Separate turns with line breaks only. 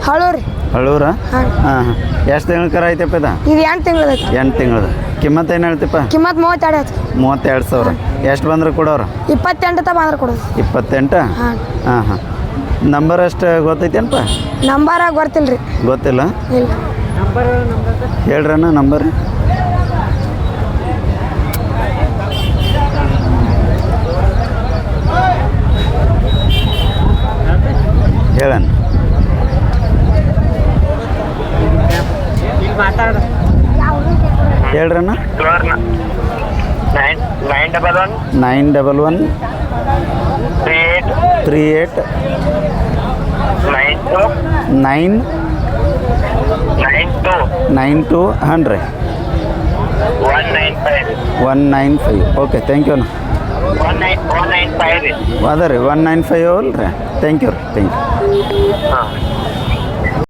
ಹಳೂರಿ
ಹಳೂರ
ಹಾಂ
ಹಾಂ ಹಾಂ ಎಷ್ಟು ತಿಂಗಳ ಕರ ಐತಪ್ಪ ಇದು
ಇದು 8 ತಿಂಗಳದ
8 ತಿಂಗಳದ ಕಿಮ್ಮತ್ತು ಏನು ಹೇಳ್ತಿಪ್ಪ
ಕಿಮ್ಮತ್ 32 ಆಯ್ತು
32,000 ಎಷ್ಟು ಬಂದ್ರೆ ಕೊಡೋರು
28 ತ ಬಂದ್ರೆ ಕೊಡೋದು
28
ಹಾಂ
ಹಾಂ ಹಾಂ ನಂಬರ್ ಅಷ್ಟು ಗೊತ್ತೈತೇನಪ್ಪ
ನಂಬರ ಗೊತ್ತಿಲ್ಲ ರೀ
ಗೊತ್ತಿಲ್ಲ
ಇಲ್ಲ
ಹೇಳ್ರಣ್ಣ ನಂಬರ್ ಹೇಳಣ್ಣ ಹೇಳ್ರಣ್ಣ 911 38 992 100 195 ಓಕೆ ಥ್ಯಾಂಕ್ ಯು ಅಣ್ಣ
195
ಅದ ರೀ 195 ಅಲ್ಲ ರೀ ಥ್ಯಾಂಕ್ ಯು ರೀ ಥ್ಯಾಂಕ್ ಯು
ಹಾಂ